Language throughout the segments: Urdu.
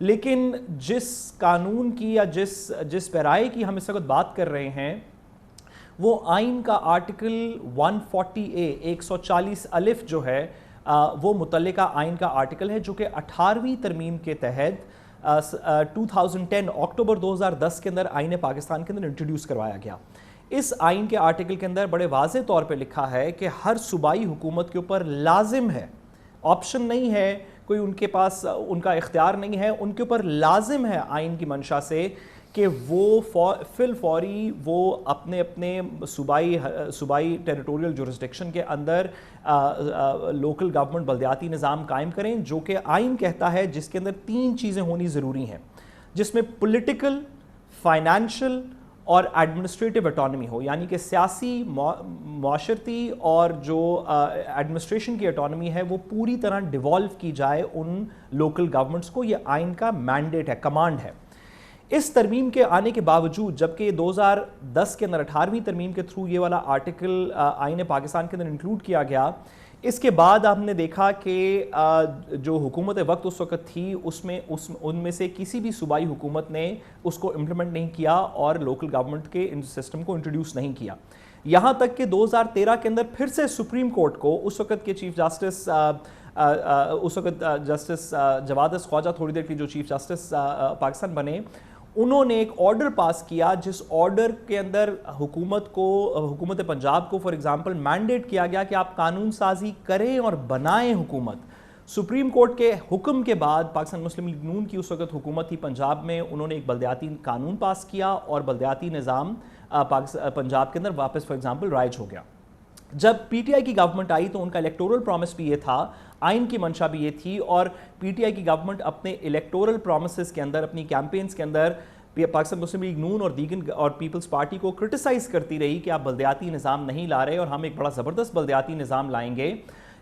لیکن جس قانون کی یا جس پیرائے کی ہم اس وقت بات کر رہے ہیں وہ آئین کا آرٹیکل 140A 140 الف جو ہے وہ متعلقہ آئین کا آرٹیکل ہے جو کہ 18ویں ترمیم کے تحت 2010 اکتوبر 2010 کے اندر آئین پاکستان کے اندر انٹروڈیوس کروایا گیا. اس آئین کے آرٹیکل کے اندر بڑے واضح طور پہ لکھا ہے کہ ہر صوبائی حکومت کے اوپر لازم ہے, آپشن نہیں ہے, کوئی ان کے پاس ان کا اختیار نہیں ہے, ان کے اوپر لازم ہے آئین کی منشا سے کہ وہ فی الفوری وہ اپنے صوبائی ٹیریٹوریل جورسڈکشن کے اندر لوکل گورنمنٹ بلدیاتی نظام قائم کریں, جو کہ آئین کہتا ہے جس کے اندر 3 چیزیں ہونی ضروری ہیں, جس میں پولیٹیکل, فائنینشل اور ایڈمنسٹریٹو اٹانومی ہو, یعنی کہ سیاسی, معاشرتی اور جو ایڈمنسٹریشن کی اٹانومی ہے وہ پوری طرح ڈیوالو کی جائے ان لوکل گورنمنٹس کو. یہ آئین کا مینڈیٹ ہے, کمانڈ ہے. اس ترمیم کے آنے کے باوجود جبکہ 2010 کے اندر 18ویں ترمیم کے تھرو یہ والا آرٹیکل آئین پاکستان کے اندر انکلوڈ کیا گیا, اس کے بعد ہم نے دیکھا کہ جو حکومت وقت اس وقت تھی ان میں سے کسی بھی صوبائی حکومت نے اس کو امپلیمنٹ نہیں کیا اور لوکل گورنمنٹ کے سسٹم کو انٹروڈیوس نہیں کیا. یہاں تک کہ 2013 کے اندر پھر سے سپریم کورٹ کو اس وقت کے چیف جسٹس جسٹس جواد خواجہ تھوڑی دیر کی جو چیف جسٹس پاکستان بنے, انہوں نے ایک آرڈر پاس کیا جس آرڈر کے اندر حکومت پنجاب کو فار ایگزامپل مینڈیٹ کیا گیا کہ آپ قانون سازی کریں اور بنائیں حکومت. سپریم کورٹ کے حکم کے بعد پاکستان مسلم لیگ نون کی اس وقت حکومت تھی پنجاب میں, انہوں نے ایک بلدیاتی قانون پاس کیا اور بلدیاتی نظام پنجاب کے اندر واپس فار ایگزامپل رائج ہو گیا. جب پی ٹی آئی کی گورنمنٹ آئی تو ان کا الیکٹورل پرومس بھی یہ تھا, آئین کی منشا بھی یہ تھی, اور پی ٹی آئی کی گورنمنٹ اپنے الیکٹورل پرومسز کے اندر, اپنی کیمپینز کے اندر پاکستان مسلم لیگ نون اور پیپلز پارٹی کو کرٹیسائز کرتی رہی کہ آپ بلدیاتی نظام نہیں لا رہے اور ہم ایک بڑا زبردست بلدیاتی نظام لائیں گے,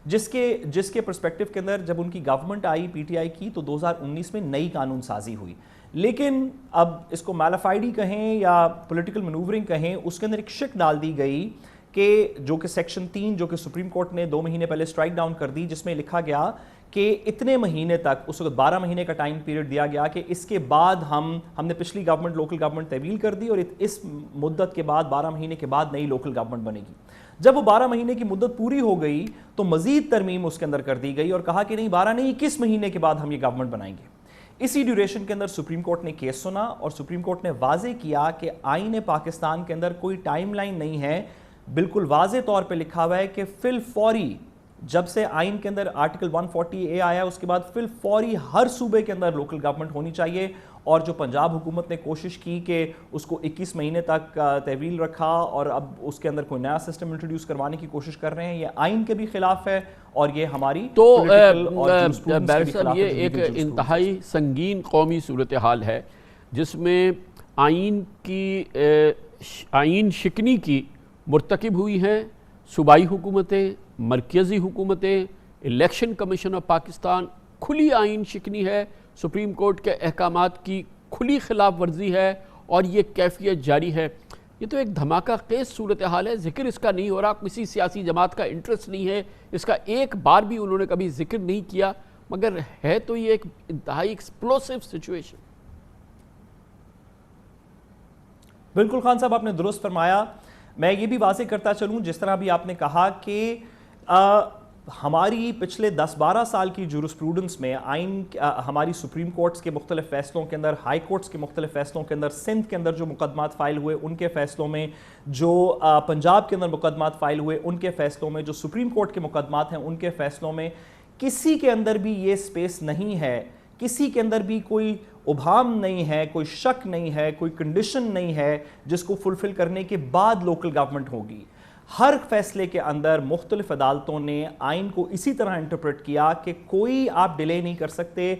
جس کے پرسپیکٹیو کے اندر جب ان کی government I P T I کی تو 2019 میں نئی قانون سازی ہوئی. لیکن اب اس کو میلافائڈی کہیں یا پولیٹیکل مینوورنگ کہیں, اس کے اندر ایک شک ڈال دی گئی کہ جو کہ سیکشن 3 جو کہ سپریم کورٹ نے 2 مہینے پہلے اسٹرائک ڈاؤن کر دی, جس میں لکھا گیا کہ اتنے مہینے تک, اس وقت 12 مہینے کا ٹائم پیریڈ دیا گیا کہ اس کے بعد ہم نے پچھلی گورنمنٹ لوکل گورنمنٹ طویل کر دی اور اس مدت کے بعد 12 مہینے کے بعد نئی لوکل گورنمنٹ بنے گی. جب وہ 12 مہینے کی مدت پوری ہو گئی تو مزید ترمیم اس کے اندر کر دی گئی اور کہا کہ نہیں 12 نہیں 21 مہینے کے بعد ہم یہ گورنمنٹ بنائیں گے. اسی ڈیوریشن کے اندر سپریم کورٹ نے کیس سنا اور سپریم کورٹ نے واضح کیا کہ آئین پاکستان کے اندر کوئی ٹائم لائن نہیں ہے, بالکل واضح طور پہ لکھا ہوا ہے کہ فی الفوری جب سے آئین کے اندر آرٹیکل 140A آیا اس کے بعد فی الفوری ہر صوبے کے اندر لوکل گورنمنٹ ہونی چاہیے. اور جو پنجاب حکومت نے کوشش کی کہ اس کو 21 مہینے تک طویل رکھا اور اب اس کے اندر کوئی نیا سسٹم انٹروڈیوس کروانے کی کوشش کر رہے ہیں, یہ آئین کے بھی خلاف ہے اور یہ ہماری تو بیرسٹر یہ ایک انتہائی سنگین قومی صورتحال ہے جس میں آئین شکنی کی مرتکب ہوئی ہیں صوبائی حکومتیں, مرکزی حکومتیں, الیکشن کمیشن آف پاکستان, کھلی آئین شکنی ہے, سپریم کورٹ کے احکامات کی کھلی خلاف ورزی ہے اور یہ کیفیت جاری ہے. یہ تو ایک دھماکہ خیز صورتحال ہے, ذکر اس کا نہیں ہو رہا, کسی سیاسی جماعت کا انٹرسٹ نہیں ہے, اس کا ایک بار بھی انہوں نے کبھی ذکر نہیں کیا, مگر ہے تو یہ ایک انتہائی ایکسپلوسیو سچویشن. بالکل خان صاحب آپ نے درست فرمایا. میں یہ بھی واضح کرتا چلوں جس طرح بھی آپ نے کہا کہ ہماری پچھلے 10-12 سال کی جورسپروڈنس میں آئین ہماری سپریم کورٹس کے مختلف فیصلوں کے اندر, ہائی کورٹس کے مختلف فیصلوں کے اندر, سندھ کے اندر جو مقدمات فائل ہوئے ان کے فیصلوں میں, جو پنجاب کے اندر مقدمات فائل ہوئے ان کے فیصلوں میں, جو سپریم کورٹ کے مقدمات ہیں ان کے فیصلوں میں, کسی کے اندر بھی یہ سپیس نہیں ہے, کسی کے اندر بھی کوئی ابہام نہیں ہے, کوئی شک نہیں ہے, کوئی کنڈیشن نہیں ہے جس کو فلفل کرنے کے بعد لوکل گورنمنٹ ہوگی. ہر فیصلے کے اندر مختلف عدالتوں نے آئین کو اسی طرح انٹرپریٹ کیا کہ کوئی آپ ڈیلے نہیں کر سکتے,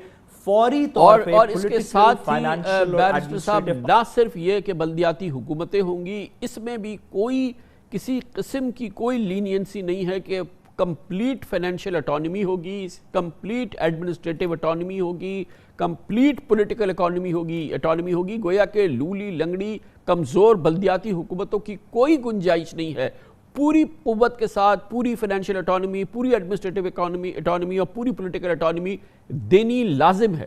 فوری طور پہ. اور اس کے ساتھ ہی بیرسٹر صاحب نہ صرف یہ کہ بلدیاتی حکومتیں ہوں گی, اس میں بھی کوئی کسی قسم کی کوئی لینینسی نہیں ہے کہ کمپلیٹ فائنینشیل اٹانومی ہوگی, کمپلیٹ ایڈمنسٹریٹو اٹانومی ہوگی, کمپلیٹ پولیٹیکل اٹانومی ہوگی. گویا کہ لولی لنگڑی کمزور بلدیاتی حکومتوں کی کوئی گنجائش نہیں ہے. پوری قوت کے ساتھ پوری فائنینشیل اٹانومی, پوری ایڈمنسٹریٹو اٹانومی اور پوری پولیٹیکل اٹانومی دینی لازم ہے.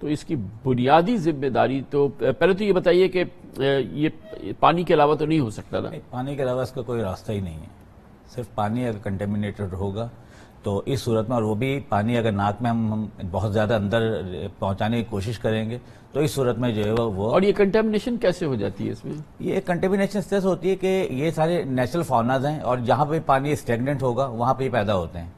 تو اس کی بنیادی ذمہ داری تو پہلے تو یہ بتائیے کہ یہ پانی کے علاوہ تو نہیں ہو سکتا نا؟ پانی کے علاوہ اس کا کوئی راستہ ہی نہیں ہے. صرف پانی اگر کنٹیمنیٹڈ ہوگا تو اس صورت میں، اور وہ بھی پانی اگر ناک میں ہم بہت زیادہ اندر پہنچانے کی کوشش کریں گے تو اس صورت میں جو ہے وہ. اور یہ کنٹیمنیشن کیسے ہو جاتی ہے اس میں؟ یہ کنٹیمنیشن اس طرح سے ہوتی ہے کہ یہ سارے نیچرل فاؤناز ہیں اور جہاں پہ پانی اسٹیگننٹ ہوگا وہاں پہ ہی پیدا ہوتے ہیں.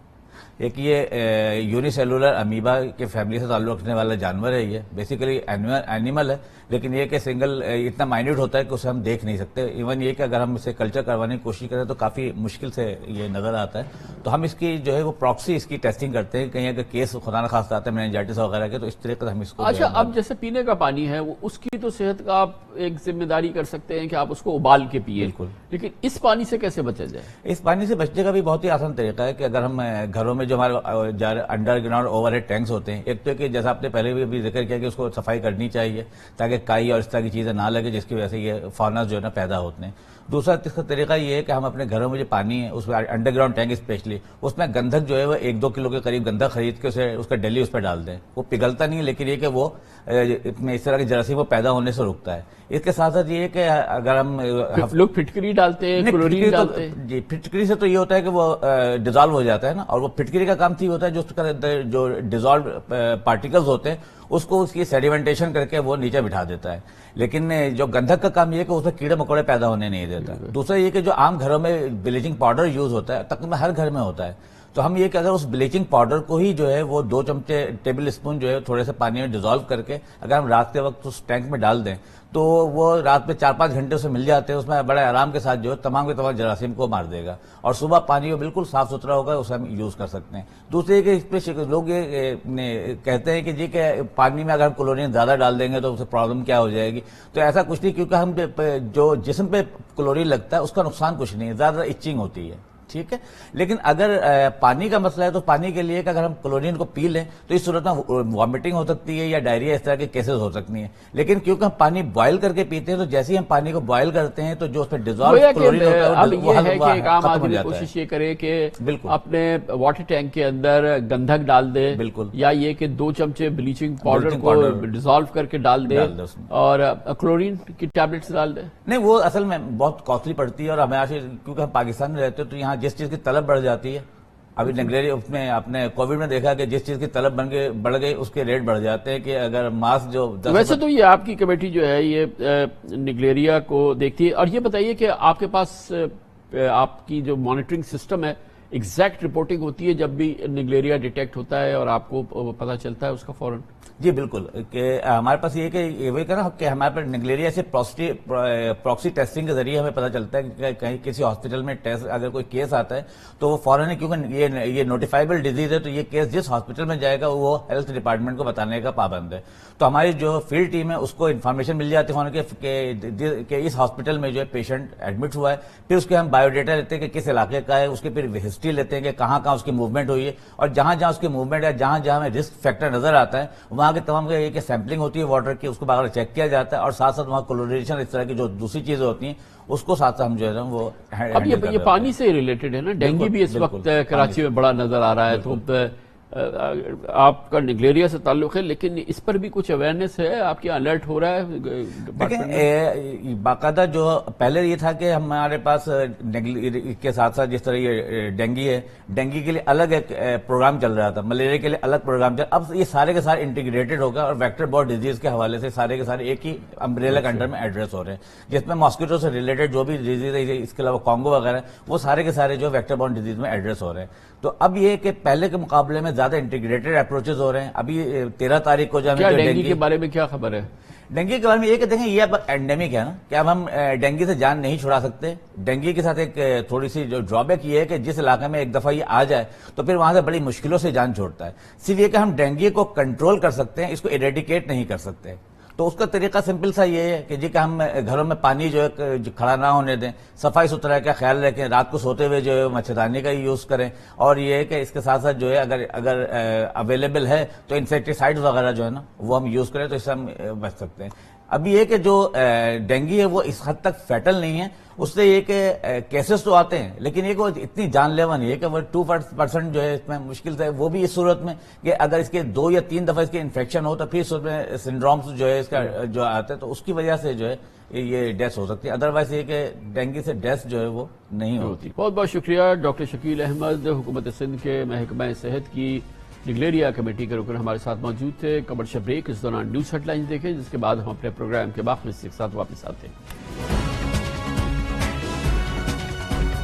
ایک یہ یونیسیلولر امیبا کے فیملی سے تعلق رکھنے والا جانور ہے. یہ بیسیکلی اینیمل ہے، لیکن یہ کہ سنگل اتنا مائنیوٹ ہوتا ہے کہ اسے ہم دیکھ نہیں سکتے. ایون یہ کہ اگر ہم اسے کلچر کروانے کی کوشش کریں تو کافی مشکل سے یہ نظر آتا ہے. تو ہم اس کی جو ہے وہ پراکسی اس کی ٹیسٹنگ کرتے ہیں. کہیں اگر کیس خدا نخواستہ آتا ہے میننجائٹس وغیرہ کے تو اس طریقے سے ہم اس کو. اچھا، اب جیسے پینے کا پانی ہے وہ اس کی تو صحت کا آپ ایک ذمہ داری کر سکتے ہیں کہ آپ اس کو ابال کے پیئے، بالکل، لیکن اس پانی سے کیسے بچا جائے؟ اس پانی سے بچنے کا بھی بہت ہی آسان طریقہ ہے کہ اگر ہم گھروں میں جو ہمارے underground overhead tanks ہوتے ہیں، ایک تو کہ جیسا آپ نے پہلے بھی ذکر کیا کہ اس کو صفائی کرنی چاہیے تاکہ کائی اور اس طرح کی چیزیں نہ لگے جس کی وجہ سے یہ فاؤناز جو ہے نا پیدا ہوتے ہیں. دوسرا اس کا طریقہ یہ ہے کہ ہم اپنے گھروں میں جو پانی ہے اس میں انڈر گراؤنڈ ٹینک اسپیشلی اس میں گندھک جو ہے وہ 1-2 کلو کے قریب گندھک خرید کے اس کا ڈیلی اس پہ ڈال دیں. وہ پگھلتا نہیں ہے لیکن یہ کہ وہ اس طرح کے جراثیم وہ پیدا ہونے سے رکتا ہے. اس کے ساتھ ساتھ یہ کہ اگر ہم لوگ پھٹکری ڈالتے ہیں، کلورین ڈالتے ہیں. جی، پھٹکری سے تو یہ ہوتا ہے کہ وہ ڈیزالو ہو جاتا ہے نا، اور وہ پھٹکری کا کام ہوتا ہے جو اس کا جو ڈیزالو پارٹیکلز ہوتے ہیں اس کو اس کی سیڈیمنٹیشن کر کے وہ نیچے بٹھا دیتا ہے. لیکن جو گندھک کا کام یہ ہے کہ اس میں کیڑے مکوڑے پیدا ہونے نہیں دیتا. دوسرا یہ کہ جو عام گھروں میں بلیچنگ پاؤڈر یوز ہوتا ہے تقریباً ہر گھر میں ہوتا ہے. تو ہم یہ کہ اگر اس بلیچنگ پاؤڈر کو ہی جو ہے وہ 2 چمچے ٹیبل اسپون جو ہے تھوڑے سے پانی میں ڈیزالو کر کے اگر ہم رات کے وقت اس ٹینک میں ڈال دیں تو وہ رات میں 4-5 گھنٹے اسے مل جاتے ہیں. اس میں بڑے آرام کے ساتھ جو ہے تمام کے تمام جراثیم کو مار دے گا اور صبح پانی وہ بالکل صاف ستھرا ہوگا، اسے ہم یوز کر سکتے ہیں. دوسرے کہ اس پہ لوگ یہ کہتے ہیں کہ جی کہ پانی میں اگر ہم کلورین زیادہ ڈال دیں گے تو اسے پرابلم کیا ہو جائے گی. تو ایسا کچھ نہیں، کیونکہ ہم جو جسم پہ کلورین لگتا ہے اس کا نقصان کچھ نہیں ہے، زیادہ ایچنگ ہوتی ہے، ٹھیک ہے. لیکن اگر پانی کا مسئلہ ہے تو پانی کے لیے کہ اگر ہم کلورین کو پی لیں تو اس صورت میں وامٹنگ ہو سکتی ہے یا ڈائریا اس طرح کے کیسز ہو سکتی ہیں. لیکن کیونکہ ہم پانی بوائل کر کے پیتے ہیں تو جیسے ہی ہم پانی کو بوائل کرتے ہیں تو جو اس پہ ڈیزالو کلورین ہوتا ہے اب یہ ہے کہ ایک عام آدمی کوشش یہ کرے کہ اپنے واٹر ٹینک کے اندر گندھک ڈال دے، بالکل، یا یہ کہ 2 چمچے بلیچنگ پاؤڈر کو ڈیزالو کر کے ڈال دے اور کلورین کی ٹیبلٹس ڈال دے. نہیں، وہ اصل میں بہت کاسٹلی پڑتی ہے اور ہمیں کیونکہ ہم پاکستان میں رہتے ہیں تو یہاں جس چیز کی طلب بڑھ جاتی ہے. ابھی نگلیریا میں آپ نے کووڈ میں دیکھا کہ جس چیز کی طلب بڑھ گئی اس کے ریٹ بڑھ جاتے ہیں کہ اگر ماسک جو ویسے تو یہ آپ کی کمیٹی جو ہے یہ نگلیریا کو دیکھتی ہے. اور یہ بتائیے کہ آپ کے پاس آپ کی جو مانیٹرنگ سسٹم ہے ایگزیکٹ رپورٹنگ ہوتی ہے جب بھی نگلیریا ڈیٹیکٹ ہوتا ہے اور آپ کو پتہ چلتا ہے اس کا فوراً؟ جی بالکل، کہ ہمارے پاس یہ کہ وہی کہنا کہ ہمارے پر نگلیریا سے پراکسی ٹیسٹنگ کے ذریعے ہمیں پتہ چلتا ہے کہ کہیں کسی ہاسپٹل میں ٹیسٹ اگر کوئی کیس آتا ہے تو وہ فوراً، کیونکہ یہ نوٹیفائبل ڈیزیز ہے تو یہ کیس جس ہاسپٹل میں جائے گا وہ ہیلتھ ڈپارٹمنٹ کو بتانے کا پابند ہے. تو ہماری جو فیلڈ ٹیم ہے اس کو انفارمیشن مل جاتی ہے کہ اس ہاسپٹل میں جو ہے پیشنٹ ایڈمٹ ہوا ہے. پھر اس کے ہم بایو ڈیٹا لیتے ہیں کہ کس علاقے کا ہے، اس کی پھر ہسٹری لیتے ہیں کہ کہاں کہاں اس کی موومنٹ ہوئی ہے اور جہاں جہاں اس کی موومنٹ ہے جہاں جہاں ہمیں رسک فیکٹر نظر آتا ہے وہاں کے تمام یہ سیمپلنگ ہوتی ہے واٹر کی، اس کو باہر چیک کیا جاتا ہے اور ساتھ ساتھ وہاں کلوریشن اس طرح کی جو دوسری چیزیں ہوتی ہیں اس کو ساتھ ہم جو ہے نا وہ. اب یہ پانی سے ریلیٹڈ ہے نا، ڈینگی بھی اس وقت کراچی میں بڑا نظر آ رہا ہے. تو آپ کا نگلیریا سے تعلق ہے لیکن اس پر بھی کچھ اویئرنیس ہے، آپ کی الرٹ ہو رہا ہے؟ دیکھیں باقاعدہ جو پہلے یہ تھا کہ ہمارے پاس کے ساتھ ساتھ جس طرح یہ ڈینگی ہے، ڈینگی کے لیے الگ ایک پروگرام چل رہا تھا، ملیریا کے لیے الگ پروگرام چل رہا. اب یہ سارے کے سارے انٹیگریٹڈ ہو گیا اور ویکٹر بورن ڈیزیز کے حوالے سے سارے کے سارے ایک ہی امبریلا کے انڈر میں ایڈریس ہو رہے ہیں، جس میں ماسکیٹو سے ریلیٹڈ جو بھی ڈیزیز ہے، اس کے علاوہ کانگو وغیرہ وہ سارے کے سارے جو ویکٹر بورن ڈیزیز میں ایڈریس ہو رہے ہیں. تو اب یہ کہ پہلے کے مقابلے میں زیادہ انٹیگریٹڈ اپروچز ہو رہے ہیں. ابھی 13 تاریخ کو جو ہمیں ڈینگی کے بارے میں کیا خبر ہے؟ ڈینگی کے بارے میں یہ کہ دیکھیں یہ اب اینڈیمک ہے نا کہ اب ہم ڈینگی سے جان نہیں چھڑا سکتے. ڈینگی کے ساتھ ایک تھوڑی سی جو ڈرا بیک یہ ہے کہ جس علاقے میں ایک دفعہ یہ آ جائے تو پھر وہاں سے بڑی مشکلوں سے جان چھوڑتا ہے. صرف یہ کہ ہم ڈینگی کو کنٹرول کر سکتے ہیں، اس کو ایریڈیکیٹ نہیں کر سکتے. تو اس کا طریقہ سمپل سا یہ ہے کہ جی کہ ہم گھروں میں پانی جو ہے کھڑا نہ ہونے دیں، صفائی ستھرائی کا خیال رکھیں، رات کو سوتے ہوئے جو ہے مچھردانی کا یوز کریں، اور یہ ہے کہ اس کے ساتھ ساتھ جو ہے اگر اویلیبل ہے تو انسیکٹیسائڈز وغیرہ جو ہے نا وہ ہم یوز کریں تو اس سے ہم بچ سکتے ہیں. ابھی یہ کہ جو ڈینگی ہے وہ اس حد تک فیٹل نہیں ہے، اس سے یہ کہ کیسز تو آتے ہیں لیکن یہ کہ اتنی جان لیوا نہیں ہے کہ وہ 2% جو ہے اس میں مشکل سے، وہ بھی اس صورت میں کہ اگر اس کے 2 یا 3 دفعہ اس کے انفیکشن ہو تو پھر اس میں سنڈرومز جو ہے اس کا جو آتا ہے تو اس کی وجہ سے جو ہے یہ ڈیتھ ہو سکتی ہے، ادروائز یہ کہ ڈینگی سے ڈیتھ جو ہے وہ نہیں ہوتی۔ بہت بہت شکریہ ڈاکٹر شکیل احمد، حکومت سندھ کے محکمہ صحت کی نگلیریا کمیٹی کے رکن ہمارے ساتھ موجود تھے۔ کمرشل بریک، اس دوران نیوز ہیڈ لائنز دیکھیں، جس کے بعد ہم اپنے پروگرام کے باقی حصے کے ساتھ واپس آتے ہیں۔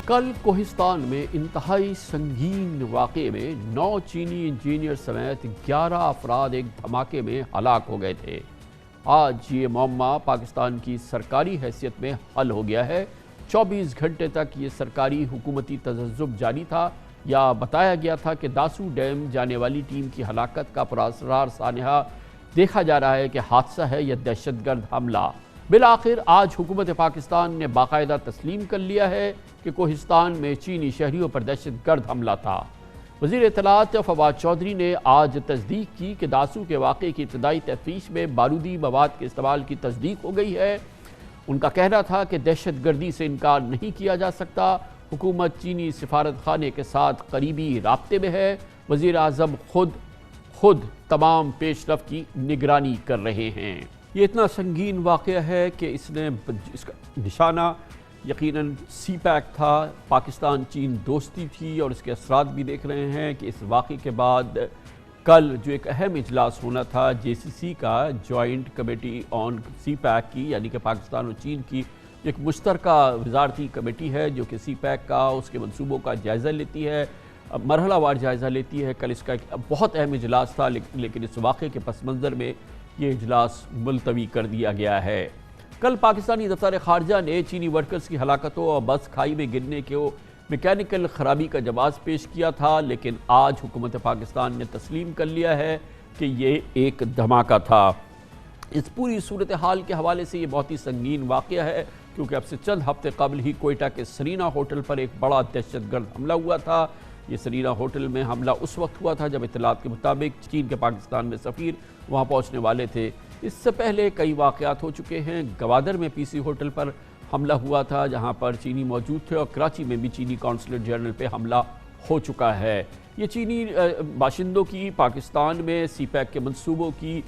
کل کوہستان میں انتہائی سنگین واقعے میں 9 چینی انجینئر سمیت 11 افراد ایک دھماکے میں ہلاک ہو گئے تھے۔ آج یہ معمہ پاکستان کی سرکاری حیثیت میں حل ہو گیا ہے۔ 24 گھنٹے تک یہ سرکاری حکومتی تذبذب جاری تھا۔ یا بتایا گیا تھا کہ داسو ڈیم جانے والی ٹیم کی ہلاکت کا پراسرار سانحہ دیکھا جا رہا ہے کہ حادثہ ہے یا دہشت گرد حملہ۔ بالآخر آج حکومت پاکستان نے باقاعدہ تسلیم کر لیا ہے کہ کوہستان میں چینی شہریوں پر دہشت گرد حملہ تھا۔ وزیر اطلاعات فواد چودھری نے آج تصدیق کی کہ داسو کے واقعے کی ابتدائی تفتیش میں بارودی مواد کے استعمال کی تصدیق ہو گئی ہے۔ ان کا کہنا تھا کہ دہشت گردی سے انکار نہیں کیا جا سکتا۔ حکومت چینی سفارت خانے کے ساتھ قریبی رابطے میں ہے۔ وزیر اعظم خود تمام پیش رفت کی نگرانی کر رہے ہیں۔ یہ اتنا سنگین واقعہ ہے کہ اس کا نشانہ یقیناً سی پیک تھا، پاکستان چین دوستی تھی، اور اس کے اثرات بھی دیکھ رہے ہیں کہ اس واقعے کے بعد کل جو ایک اہم اجلاس ہونا تھا JCC کا، joint committee on CPEC کی، یعنی کہ پاکستان اور چین کی ایک مشترکہ وزارتی کمیٹی ہے جو کہ سی پیک کا اس کے منصوبوں کا جائزہ لیتی ہے، مرحلہ وار جائزہ لیتی ہے۔ کل اس کا ایک بہت اہم اجلاس تھا، لیکن اس واقعے کے پس منظر میں یہ اجلاس ملتوی کر دیا گیا ہے۔ کل پاکستانی دفتر خارجہ نے چینی ورکرز کی ہلاکتوں اور بس کھائی میں گرنے کے میکینیکل خرابی کا جواز پیش کیا تھا، لیکن آج حکومت پاکستان نے تسلیم کر لیا ہے کہ یہ ایک دھماکہ تھا۔ اس پوری صورتحال کے حوالے سے یہ بہت ہی سنگین واقعہ ہے، کیونکہ اب سے چند ہفتے قبل ہی کوئٹہ کے سرینا ہوٹل پر ایک بڑا دہشت گرد حملہ ہوا تھا۔ یہ سرینا ہوٹل میں حملہ اس وقت ہوا تھا جب اطلاعات کے مطابق چین کے پاکستان میں سفیر وہاں پہنچنے والے تھے۔ اس سے پہلے کئی واقعات ہو چکے ہیں۔ گوادر میں PC ہوٹل پر حملہ ہوا تھا جہاں پر چینی موجود تھے، اور کراچی میں بھی چینی کونسلیٹ جنرل پہ حملہ ہو چکا ہے۔ یہ چینی باشندوں کی پاکستان میں سی پیک کے منصوبوں کی،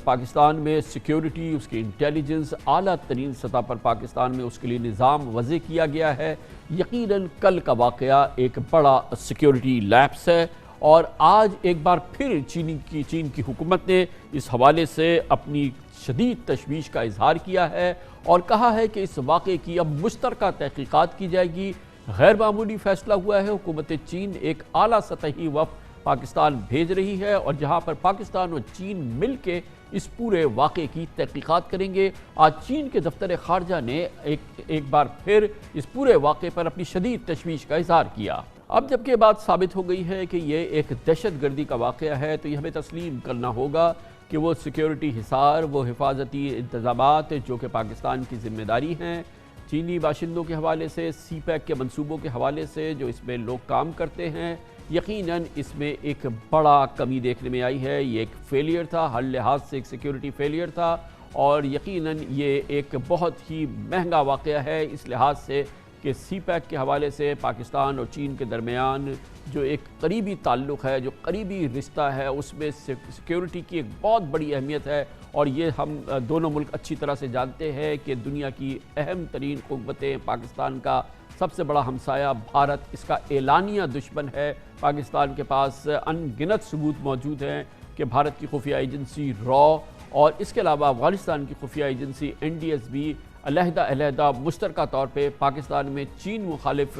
پاکستان میں سیکیورٹی، اس کی انٹیلیجنس اعلیٰ ترین سطح پر پاکستان میں اس کے لیے نظام وضع کیا گیا ہے۔ یقیناً کل کا واقعہ ایک بڑا سیکیورٹی لیپس ہے، اور آج ایک بار پھر چین کی حکومت نے اس حوالے سے اپنی شدید تشویش کا اظہار کیا ہے اور کہا ہے کہ اس واقعے کی اب مشترکہ تحقیقات کی جائے گی۔ غیر معمولی فیصلہ ہوا ہے، حکومت چین ایک اعلیٰ سطحی وفد پاکستان بھیج رہی ہے، اور جہاں پر پاکستان اور چین مل کے اس پورے واقعے کی تحقیقات کریں گے۔ آج چین کے دفتر خارجہ نے ایک بار پھر اس پورے واقعے پر اپنی شدید تشویش کا اظہار کیا۔ اب جب کہ یہ بات ثابت ہو گئی ہے کہ یہ ایک دہشت گردی کا واقعہ ہے، تو یہ ہمیں تسلیم کرنا ہوگا کہ وہ سیکیورٹی حصار، وہ حفاظتی انتظامات جو کہ پاکستان کی ذمہ داری ہیں، چینی باشندوں کے حوالے سے، سی پیک کے منصوبوں کے حوالے سے جو اس میں لوگ کام کرتے ہیں، یقیناً اس میں ایک بڑا کمی دیکھنے میں آئی ہے۔ یہ ایک فیلئر تھا، ہر لحاظ سے ایک سیکیورٹی فیلئر تھا، اور یقیناً یہ ایک بہت ہی مہنگا واقعہ ہے اس لحاظ سے کہ سی پیک کے حوالے سے پاکستان اور چین کے درمیان جو ایک قریبی تعلق ہے، جو قریبی رشتہ ہے، اس میں سیکیورٹی کی ایک بہت بڑی اہمیت ہے، اور یہ ہم دونوں ملک اچھی طرح سے جانتے ہیں کہ دنیا کی اہم ترین قوتیں، پاکستان کا سب سے بڑا ہمسایہ بھارت اس کا اعلانیہ دشمن ہے۔ پاکستان کے پاس ان گنت ثبوت موجود ہیں کہ بھارت کی خفیہ ایجنسی را اور اس کے علاوہ افغانستان کی خفیہ ایجنسی NDS بھی علیحدہ مشترکہ طور پہ پاکستان میں چین مخالف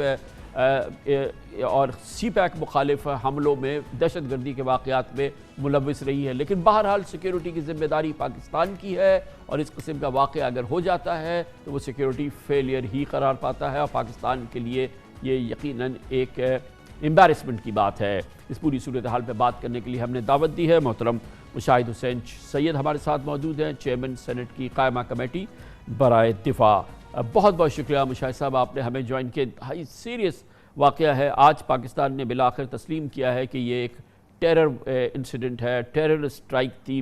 اور سی پیک مخالف حملوں میں، دہشت گردی کے واقعات میں ملوث رہی ہے۔ لیکن بہرحال سیکیورٹی کی ذمہ داری پاکستان کی ہے، اور اس قسم کا واقعہ اگر ہو جاتا ہے تو وہ سیکیورٹی فیلئر ہی قرار پاتا ہے، اور پاکستان کے لیے یہ یقیناً ایک امبیرسمنٹ کی بات ہے۔ اس پوری صورتحال پہ بات کرنے کے لیے ہم نے دعوت دی ہے محترم مشاہد حسین سید ہمارے ساتھ موجود ہیں، چیئرمین سینٹ کی قائمہ کمیٹی برائے دفاع۔ بہت بہت شکریہ مشاہد صاحب، آپ نے ہمیں جوائن کیا۔ ہائی سیریس واقعہ ہے، آج پاکستان نے بالآخر تسلیم کیا ہے کہ یہ ایک ٹیرر انسیڈنٹ ہے، ٹیرر اسٹرائک تھی۔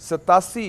87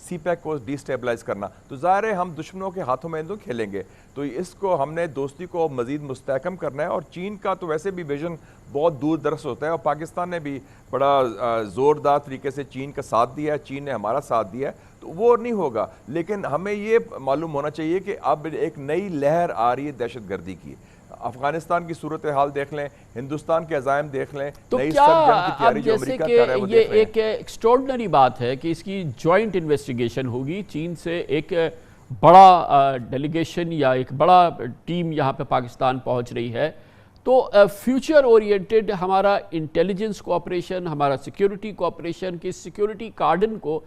سی پیک کو ڈیسٹیبلائز کرنا، تو ظاہر ہے ہم دشمنوں کے ہاتھوں میں کھیلیں گے. تو اس کو ہم نے دوستی کو مزید مستحکم کرنا ہے. اور چین کا تو ویسے بھی ویژن بہت دور دراز ہوتا ہے، اور پاکستان نے بھی بڑا زوردار طریقے سے چین کا ساتھ دیا ہے، چین نے ہمارا ساتھ دیا ہے، تو وہ نہیں ہوگا. لیکن ہمیں یہ معلوم ہونا چاہیے کہ اب ایک نئی لہر آ رہی ہے دہشت گردی کی. افغانستان کی صورتحال دیکھ لیں، ہندوستان کے عزائم دیکھ لیں، تو نئی کیا سب جنگ کی اب تیاری جو جیسے امریکہ کہ کر رہا ہے وہ یہ دیکھ رہے ہیں. ایک ایکسٹراڈنری بات ہے کہ اس کی جوائنٹ انویسٹیگیشن ہوگی، چین سے ایک بڑا ڈیلیگیشن یا ایک بڑا ٹیم یہاں پہ پاکستان پہنچ رہی ہے، تو فیوچر اورینٹڈ ہمارا انٹیلیجنس کوآپریشن، ہمارا سیکیورٹی کوآپریشن، کہ سیکیورٹی کارڈن کو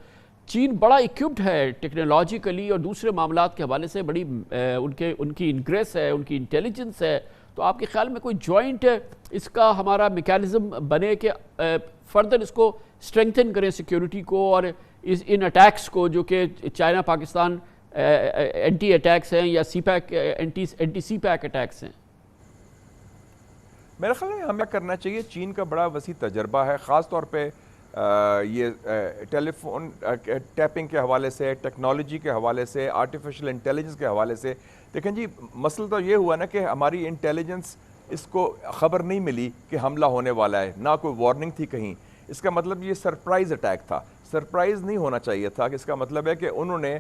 چین بڑا ایکوپڈ ہے ٹیکنالوجیکلی اور دوسرے معاملات کے حوالے سے، بڑی ان کی انگریس ہے، ان کی انٹیلیجنس ہے. تو آپ کے خیال میں کوئی جوائنٹ اس کا ہمارا میکانزم بنے کہ فردر اس کو اسٹرینگتھن کریں سیکیورٹی کو، اور ان اٹیکس کو جو کہ چائنا پاکستان اینٹی اٹیکس ہیں یا سی پیک اینٹی سی پیک اٹیکس ہیں؟ میرے خیال میں ہمیں کرنا چاہیے. چین کا بڑا وسیع تجربہ ہے، خاص طور پہ یہ ٹیلی فون ٹیپنگ کے حوالے سے، ٹیکنالوجی کے حوالے سے، آرٹیفیشل انٹیلیجنس کے حوالے سے. دیکھیں جی، مسئلہ تو یہ ہوا نا کہ ہماری انٹیلیجنس اس کو خبر نہیں ملی کہ حملہ ہونے والا ہے، نہ کوئی وارننگ تھی کہیں. اس کا مطلب یہ سرپرائز اٹیک تھا. سرپرائز نہیں ہونا چاہیے تھا، کہ اس کا مطلب ہے کہ انہوں نے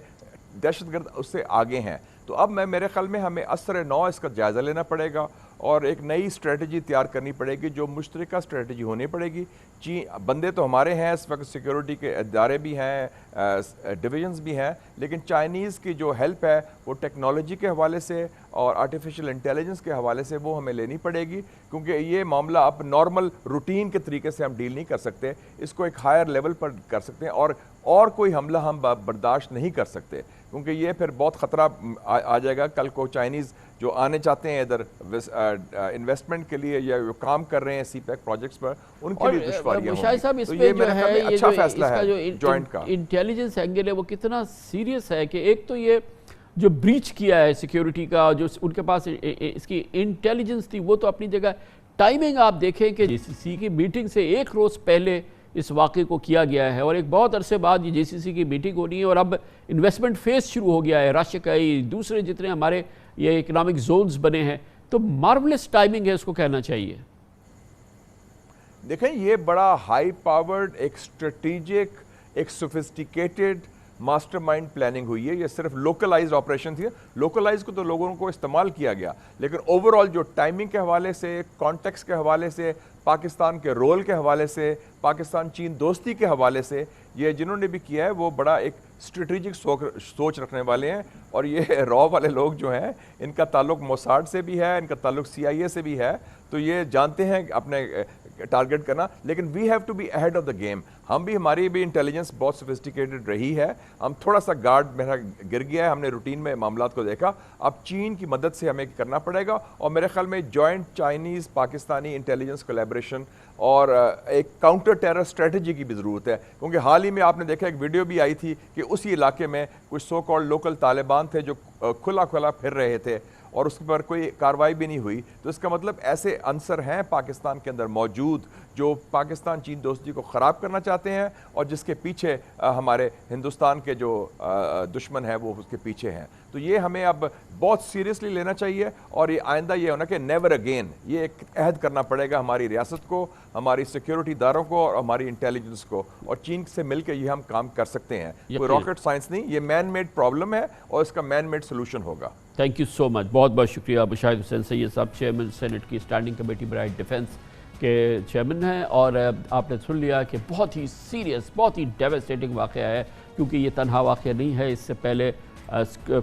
دہشت گرد اس سے آگے ہیں. تو اب میرے خیال میں ہمیں اثر نو اس کا جائزہ لینا پڑے گا، اور ایک نئی اسٹریٹجی تیار کرنی پڑے گی، جو مشترکہ اسٹریٹجی ہونی پڑے گی. بندے تو ہمارے ہیں اس وقت، سیکیورٹی کے ادارے بھی ہیں، ڈویژنز بھی ہیں، لیکن چائنیز کی جو ہیلپ ہے وہ ٹیکنالوجی کے حوالے سے اور آرٹیفیشل انٹیلیجنس کے حوالے سے وہ ہمیں لینی پڑے گی. کیونکہ یہ معاملہ اب نارمل روٹین کے طریقے سے ہم ڈیل نہیں کر سکتے، اس کو ایک ہائر لیول پر کر سکتے ہیں، اور کوئی حملہ ہم برداشت نہیں کر سکتے، کیونکہ یہ پھر بہت خطرہ آ جائے گا. کل کو چائنیز جو آنے چاہتے ہیں ادھر انویسٹمنٹ کے لیے یا جو کام کر رہے ہیں سی پیک پروجیکٹس پر، ان کے لیے دشواریاں ہوں گی. تو یہ میرے خیال میں اچھا فیصلہ ہے جوائنٹ کا. انٹیلیجنس اینگل ہے وہ کتنا سیریس ہے کہ ایک تو یہ جو بریچ کیا ہے سیکیورٹی کا، جو ان کے پاس اس کی انٹیلیجنس تھی وہ تو اپنی جگہ. ٹائمنگ آپ دیکھیں کہ جے سی سی کی میٹنگ سے ایک روز پہلے اس واقعے کو کیا گیا ہے، اور ایک بہت عرصے بعد یہ جے سی سی کی میٹنگ ہونی ہے، اور اب انویسٹمنٹ فیس شروع ہو گیا ہے، راشکائی دوسرے جتنے ہمارے یہ اکنامک زونز بنے ہیں. تو مارولس ٹائمنگ ہے، اس کو کہنا چاہیے. دیکھیں یہ بڑا ہائی پاورڈ، ایک اسٹریٹیجک، ایک سوفسٹیکیٹڈ ماسٹر مائنڈ پلاننگ ہوئی ہے. یہ صرف لوکلائزڈ آپریشن تھی. لوکلائز کو تو لوگوں کو استعمال کیا گیا، لیکن اوور آل جو ٹائمنگ کے حوالے سے، کانٹیکس کے حوالے سے، پاکستان کے رول کے حوالے سے، پاکستان چین دوستی کے حوالے سے، یہ جنہوں نے بھی کیا ہے وہ بڑا ایک اسٹریٹجک سوچ رکھنے والے ہیں. اور یہ را والے لوگ جو ہیں ان کا تعلق موساد سے بھی ہے، ان کا تعلق سی آئی اے سے بھی ہے، تو یہ جانتے ہیں اپنے ٹارگٹ کرنا. لیکن we have to be ahead of the game. ہم بھی، ہماری بھی انٹیلیجنس بہت سوفسٹیکیٹڈ رہی ہے. ہم تھوڑا سا گارڈ میرا گر گیا ہے، ہم نے روٹین میں معاملات کو دیکھا. اب چین کی مدد سے ہمیں کرنا پڑے گا، اور میرے خیال میں joint Chinese Pakistani intelligence collaboration اور ایک کاؤنٹر ٹیرر اسٹریٹجی کی بھی ضرورت ہے. کیونکہ حال ہی میں آپ نے دیکھا ایک ویڈیو بھی آئی تھی کہ اسی علاقے میں کچھ سو کالڈ لوکل طالبان تھے جو کھلا پھر رہے تھے، اور اس پر کوئی کارروائی بھی نہیں ہوئی. تو اس کا مطلب ایسے عنصر ہیں پاکستان کے اندر موجود جو پاکستان چین دوستی کو خراب کرنا چاہتے ہیں، اور جس کے پیچھے ہمارے ہندوستان کے جو دشمن ہیں وہ اس کے پیچھے ہیں. تو یہ ہمیں اب بہت سیریسلی لینا چاہیے، اور یہ آئندہ یہ ہونا کہ نیور اگین. یہ ایک عہد کرنا پڑے گا ہماری ریاست کو، ہماری سیکیورٹی اداروں کو اور ہماری انٹیلیجنس کو، اور چین سے مل کے یہ ہم کام کر سکتے ہیں. کوئی راکٹ سائنس نہیں، یہ مین میڈ پرابلم ہے اور اس کا مین میڈ سولوشن ہوگا. تھینک یو سو مچ. بہت بہت شکریہ مشاہد حسین سید صاحب، چیئرمین سینٹ کی اسٹینڈنگ کمیٹی برائے ڈیفنس کے چیئرمین ہیں. اور آپ نے سن لیا کہ بہت ہی سیریس، بہت ہی ڈیوسٹیٹنگ واقعہ ہے، کیونکہ یہ تنہا واقعہ نہیں ہے. اس سے پہلے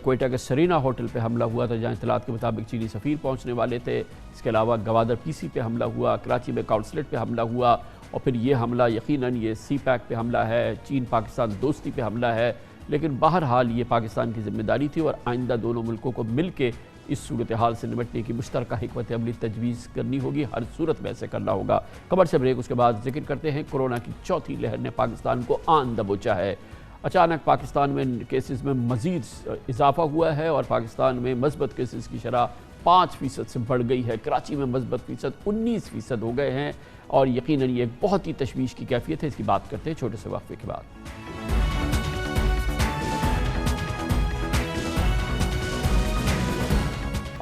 کوئٹہ کے سرینا ہوٹل پہ حملہ ہوا تھا، جہاں اطلاعات کے مطابق چینی سفیر پہنچنے والے تھے. اس کے علاوہ گوادر پی سی پہ حملہ ہوا، کراچی میں کونسلیٹ پہ حملہ ہوا، اور پھر یہ حملہ یقیناً یہ سی پیک پہ حملہ ہے، چین پاکستان دوستی پہ حملہ ہے. لیکن بہرحال یہ پاکستان کی ذمہ داری تھی، اور آئندہ دونوں ملکوں کو مل کے اس صورتحال سے نمٹنے کی مشترکہ حکمت عملی تجویز کرنی ہوگی. ہر صورت میں ایسے کرنا ہوگا. خبر سے بریک، اس کے بعد ذکر کرتے ہیں کورونا کی چوتھی لہر نے پاکستان کو آن دبوچا ہے. اچانک پاکستان میں کیسز میں مزید اضافہ ہوا ہے، اور پاکستان میں مثبت کیسز کی شرح 5% سے بڑھ گئی ہے. کراچی میں مثبت فیصد 19% ہو گئے ہیں، اور یقیناً یہ ایک بہت ہی تشویش کی کیفیت ہے. اس کی بات کرتے ہیں چھوٹے سے وقفے کے بعد.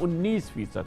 19%,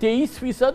23%,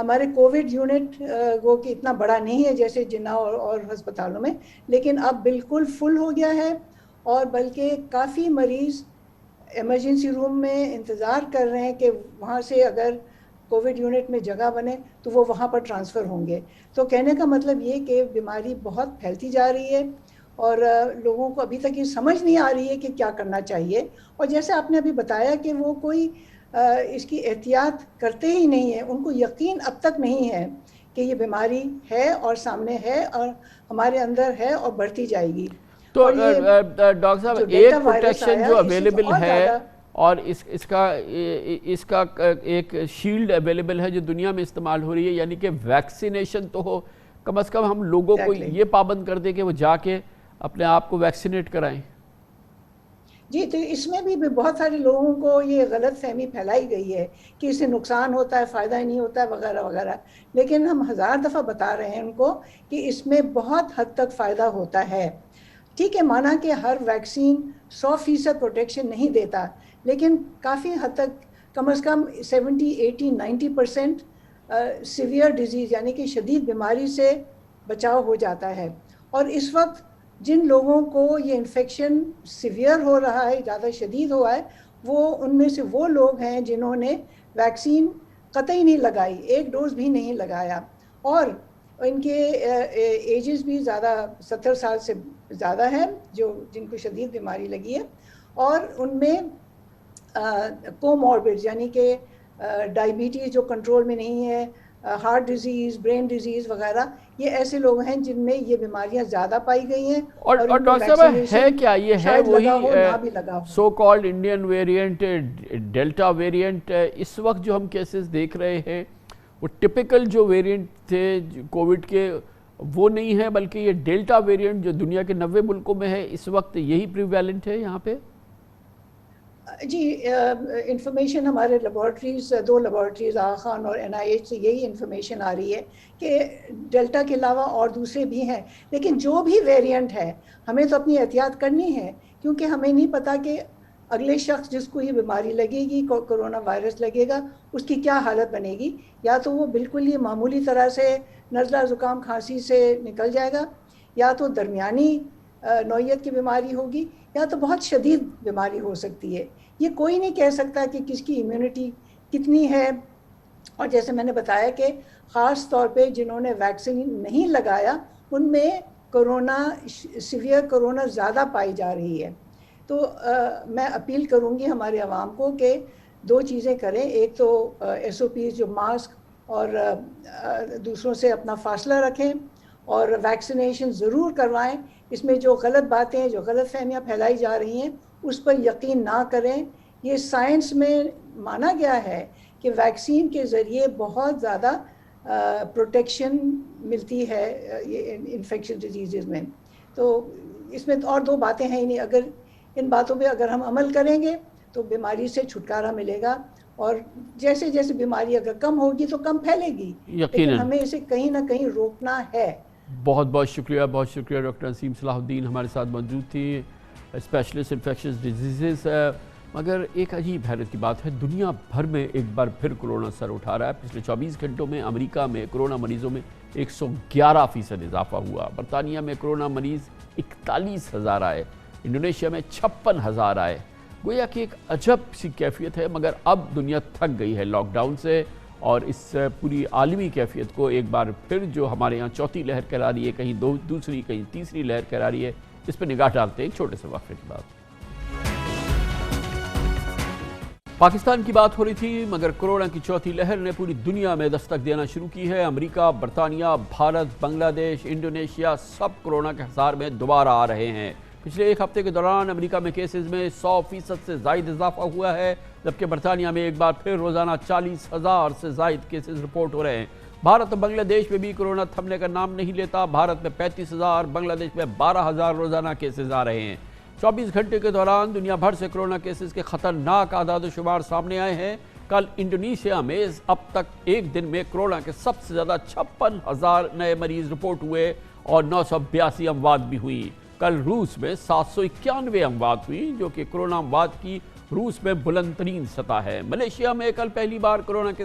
ہمارے کووڈ یونٹ وہ کہ اتنا بڑا نہیں ہے جیسے جنا اور ہسپتالوں میں، لیکن اب بالکل فل ہو گیا ہے، اور بلکہ کافی مریض ایمرجنسی روم میں انتظار کر رہے ہیں کہ وہاں سے اگر کووڈ یونٹ میں جگہ بنے تو وہ وہاں پر ٹرانسفر ہوں گے. تو کہنے کا مطلب یہ کہ بیماری بہت پھیلتی جا رہی ہے، اور لوگوں کو ابھی تک یہ سمجھ نہیں آ رہی ہے کہ کیا کرنا چاہیے. اور جیسے آپ نے ابھی بتایا کہ وہ کوئی اس کی احتیاط کرتے ہی نہیں ہیں، ان کو یقین اب تک نہیں ہے کہ یہ بیماری ہے اور سامنے ہے اور ہمارے اندر ہے اور بڑھتی جائے گی. تو ڈاکٹر صاحب ایک پروٹیکشن جو اویلیبل ہے اور اس کا ایک شیلڈ اویلیبل ہے جو دنیا میں استعمال ہو رہی ہے، یعنی کہ ویکسینیشن تو ہو، کم از کم ہم لوگوں کو یہ پابند کر دیں کہ وہ جا کے اپنے آپ کو ویکسینیٹ کرائیں. جی، تو اس میں بھی بہت سارے لوگوں کو یہ غلط فہمی پھیلائی گئی ہے کہ اس سے نقصان ہوتا ہے، فائدہ ہی نہیں ہوتا ہے وغیرہ وغیرہ. لیکن ہم 1000 دفعہ بتا رہے ہیں ان کو کہ اس میں بہت حد تک فائدہ ہوتا ہے. ٹھیک ہے، مانا کہ ہر ویکسین 100% پروٹیکشن نہیں دیتا، لیکن کافی حد تک کم از کم 70, 80, 90% سیویئر ڈیزیز یعنی کہ شدید بیماری سے بچاؤ ہو جاتا ہے. اور اس وقت جن لوگوں کو یہ انفیکشن سیویئر ہو رہا ہے، زیادہ شدید ہوا ہے، وہ ان میں سے وہ لوگ ہیں جنہوں نے ویکسین قطعی نہیں لگائی، ایک ڈوز بھی نہیں لگایا، اور ان کے ایجز بھی زیادہ 70 سال سے زیادہ ہیں جن کو شدید بیماری لگی ہے. اور ان میں کوموربڈ یعنی کہ ڈائبٹیز جو کنٹرول میں نہیں ہے، ہارٹ ڈیزیز، برین ڈیزیز وغیرہ، یہ ایسے لوگ ہیں جن میں یہ بیماریاں زیادہ پائی گئی ہیں. اور ڈاکٹر صاحب ہے کیا یہ ہے وہی so called Indian variant, Delta variant? اس وقت جو ہم کیسز دیکھ رہے ہیں وہ ٹپیکل جو ویریئنٹ تھے کووڈ کے وہ نہیں ہے، بلکہ یہ ڈیلٹا ویریئنٹ جو دنیا کے 90 ملکوں میں ہے اس وقت یہی پریویلنٹ ہے یہاں پہ؟ جی، انفارمیشن ہمارے لیبارٹریز، 2 لیبارٹریز آغا خان اور NIH سے یہی انفارمیشن آ رہی ہے کہ ڈیلٹا کے علاوہ اور دوسرے بھی ہیں. لیکن جو بھی ویریئنٹ ہے ہمیں تو اپنی احتیاط کرنی ہے، کیونکہ ہمیں نہیں پتا کہ اگلے شخص جس کو یہ بیماری لگے گی، کرونا وائرس لگے گا، اس کی کیا حالت بنے گی. یا تو وہ بالکل ہی معمولی طرح سے نزلہ زکام کھانسی سے نکل جائے گا، یا تو درمیانی نوعیت کی بیماری ہوگی، یا تو بہت شدید بیماری ہو سکتی ہے. یہ کوئی نہیں کہہ سکتا کہ کس کی امیونٹی کتنی ہے. اور جیسے میں نے بتایا کہ خاص طور پہ جنہوں نے ویکسین نہیں لگایا ان میں سیویئر کرونا زیادہ پائی جا رہی ہے. تو میں اپیل کروں گی ہمارے عوام کو کہ 2 چیزیں کریں. ایک تو SOPs جو ماسک اور دوسروں سے اپنا فاصلہ رکھیں، اور ویکسینیشن ضرور کروائیں. اس میں جو غلط باتیں، جو غلط فہمیاں پھیلائی جا رہی ہیں اس پر یقین نہ کریں. یہ سائنس میں مانا گیا ہے کہ ویکسین کے ذریعے بہت زیادہ پروٹیکشن ملتی ہے یہ انفیکشن ڈیزیزز میں. تو اس میں اور 2 باتیں ہیں ہی نہیں. اگر ان باتوں پہ اگر ہم عمل کریں گے تو بیماری سے چھٹکارا ملے گا، اور جیسے جیسے بیماری اگر کم ہوگی تو کم پھیلے گی، لیکن ہمیں اسے کہیں نہ کہیں روکنا ہے. بہت بہت شکریہ ڈاکٹر نسیم صلاح الدین ہمارے ساتھ موجود تھی، اسپیشلسٹ انفیکشس ڈیزیزز. مگر ایک عجیب حیرت کی بات ہے، دنیا بھر میں ایک بار پھر کرونا سر اٹھا رہا ہے. پچھلے 24 گھنٹوں میں امریکہ میں کرونا مریضوں میں 111% اضافہ ہوا. برطانیہ میں کرونا مریض 41,000 آئے، انڈونیشیا میں 56,000 آئے. گویا کہ ایک عجب سی کیفیت ہے. مگر اب دنیا تھک گئی ہے لاک ڈاؤن سے، اور اس پوری عالمی کیفیت کو ایک بار پھر جو ہمارے یہاں چوتھی لہر کرا رہی ہے، کہیں دوسری کہیں تیسری لہر کرا رہی ہے، اس پہ نگاہ ڈالتے ہیں ایک چھوٹے سے وقفے کے بعد. پاکستان کی بات ہو رہی تھی، مگر کرونا کی چوتھی لہر نے پوری دنیا میں دستک دینا شروع کی ہے. امریکہ، برطانیہ، بھارت، بنگلہ دیش، انڈونیشیا سب کرونا کے حصار میں دوبارہ آ رہے ہیں. پچھلے ایک ہفتے کے دوران امریکہ میں کیسز میں 100% سے زائد اضافہ ہوا ہے، جبکہ برطانیہ میں ایک بار پھر روزانہ 40,000 سے زائد کیسز رپورٹ ہو رہے ہیں. بھارت اور بنگلہ دیش میں بھی کرونا تھمنے کا نام نہیں لیتا. بھارت میں 35,000، بنگلہ دیش میں 12,000 روزانہ کیسز آ رہے ہیں. 24 گھنٹے کے دوران دنیا بھر سے کرونا کیسز کے خطرناک اعداد و شمار سامنے آئے ہیں. کل انڈونیشیا میں اب تک ایک دن میں کرونا کے سب سے زیادہ 56,000 نئے مریض رپورٹ ہوئے اور 982 اموات بھی ہوئی. کل روس میں 791 اموات ہوئی، جو کہ کرونا اموات کی روس میں بلند ترین سطح ہے. ملیشیا میں کل پہلی بار کرونا کے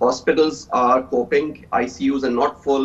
Hospitals are coping, ICUs are not full,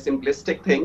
simplistic thing.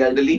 elderly.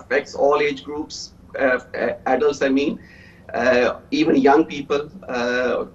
affects all age groups, adults I mean, even young people.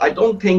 I don't think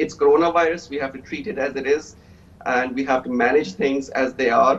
It's coronavirus. We have to treat it as it is. And we have to manage things as they are.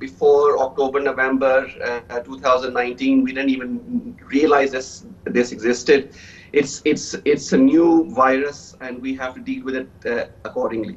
before October, November 2019, we didn't even realize this existed. It's a new virus and we have to deal with it accordingly.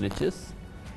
NHS।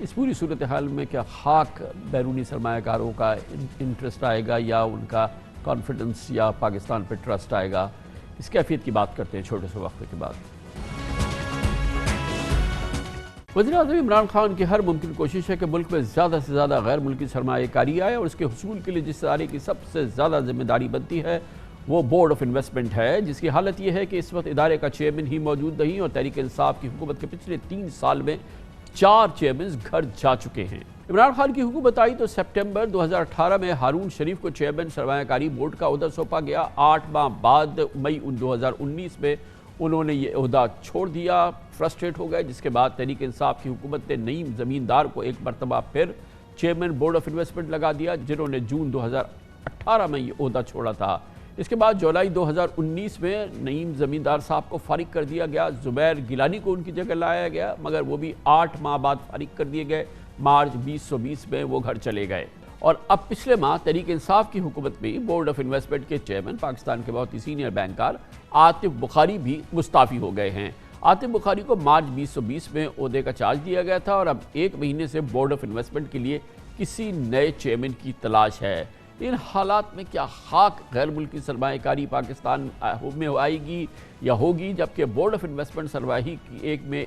اس پوری صورتحال میں کیا خاک بیرونی سرمایہ کاروں کا انٹرسٹ آئے گا یا ان کا کانفیڈنس یا پاکستان پہ ٹرسٹ آئے گا؟ اس کیفیت کی بات کرتے ہیں چھوٹے سے وقت کے بعد۔ وزیراعظم عمران خان کی ہر ممکن کوشش ہے کہ ملک میں زیادہ سے زیادہ غیر ملکی سرمایہ کاری آئے، اور اس کے حصول کے لیے جس ادارے کی سب سے زیادہ ذمہ داری بنتی ہے وہ بورڈ آف انویسٹمنٹ ہے، جس کی حالت یہ ہے کہ اس وقت ادارے کا چیئرمین ہی موجود نہیں، اور تحریک انصاف کی حکومت کے پچھلے 3 سال میں 4 چیئرمینز گھر جا چکے ہیں۔ عمران خان کی حکومت آئی تو سپٹمبر 2018 میں ہارون شریف کو چیئرمین سرمایہ کاری بورڈ کا عہدہ سونپا گیا۔ 8 ماہ بعد مئی 2019 میں انہوں نے یہ عہدہ چھوڑ دیا، فرسٹریٹ ہو گئے، جس کے بعد تحریک انصاف کی حکومت نے نعیم زمیندار کو ایک مرتبہ پھر چیئرمین بورڈ آف انویسٹمنٹ لگا دیا، جنہوں نے جون 2018 میں یہ عہدہ چھوڑا تھا۔ اس کے بعد جولائی 2019 میں نعیم زمیندار صاحب کو فارغ کر دیا گیا، زبیر گیلانی کو ان کی جگہ لایا گیا، مگر وہ بھی 8 ماہ بعد فارغ کر دیے گئے۔ مارچ 2020 میں وہ گھر چلے گئے، اور اب پچھلے ماہ تحریک انصاف کی حکومت میں بورڈ آف انویسٹمنٹ کے چیئرمین پاکستان کے بہت ہی سینئر بینکار عاطف بخاری بھی مستعفی ہو گئے ہیں۔ عاطف بخاری کو مارچ 2020 میں عہدے کا چارج دیا گیا تھا، اور اب 1 مہینے سے بورڈ آف انویسٹمنٹ کے لیے کسی نئے چیئرمین کی تلاش ہے۔ ان حالات میں کیا خاک غیر ملکی سرمایہ کاری پاکستان میں آئے گی یا ہوگی، جبکہ بورڈ آف انویسٹمنٹ سربراہی کی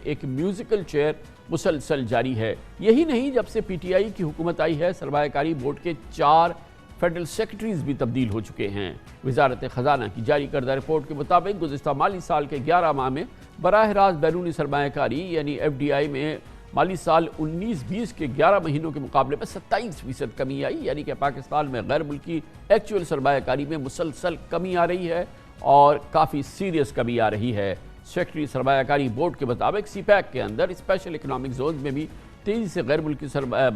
ایک میوزیکل چیئر مسلسل جاری ہے؟ یہی نہیں، جب سے پی ٹی آئی کی حکومت آئی ہے سرمایہ کاری بورڈ کے 4 فیڈرل سیکرٹریز بھی تبدیل ہو چکے ہیں۔ وزارت خزانہ کی جاری کردہ رپورٹ کے مطابق گزشتہ مالی سال کے 11 ماہ میں براہ راست بیرونی سرمایہ کاری یعنی ایف ڈی آئی میں مالی سال 19-20 کے 11 مہینوں کے مقابلے میں 27% کمی آئی، یعنی کہ پاکستان میں غیر ملکی ایکچوئل سرمایہ کاری میں مسلسل کمی آ رہی ہے، اور کافی سیریس کمی آ رہی ہے۔ سیکرٹری سرمایہ کاری بورڈ کے مطابق سی پیک کے اندر اسپیشل اکنامک زونز میں بھی تیزی سے غیر ملکی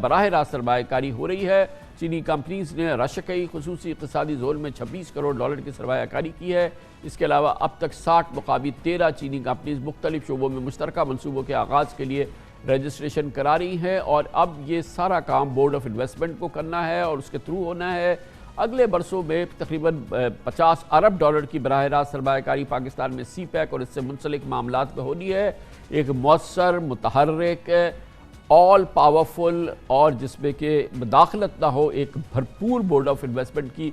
براہ راست سرمایہ کاری ہو رہی ہے۔ چینی کمپنیز نے رشکئی خصوصی اقتصادی زون میں $26 کروڑ کی سرمایہ کاری کی ہے۔ اس کے علاوہ اب تک 60 مقابل 13 چینی کمپنیز مختلف شعبوں میں مشترکہ منصوبوں کے آغاز کے لیے رجسٹریشن کرا رہی ہیں، اور اب یہ سارا کام بورڈ آف انویسٹمنٹ کو کرنا ہے اور اس کے تھرو ہونا ہے۔ اگلے برسوں میں تقریباً $50 ارب کی براہ راست سرمایہ کاری پاکستان میں سی پیک اور اس سے منسلک معاملات میں ہونی ہے۔ ایک مؤثر، متحرک، آل پاورفل اور جس میں کہ مداخلت نہ ہو ایک بھرپور بورڈ آف انویسٹمنٹ کی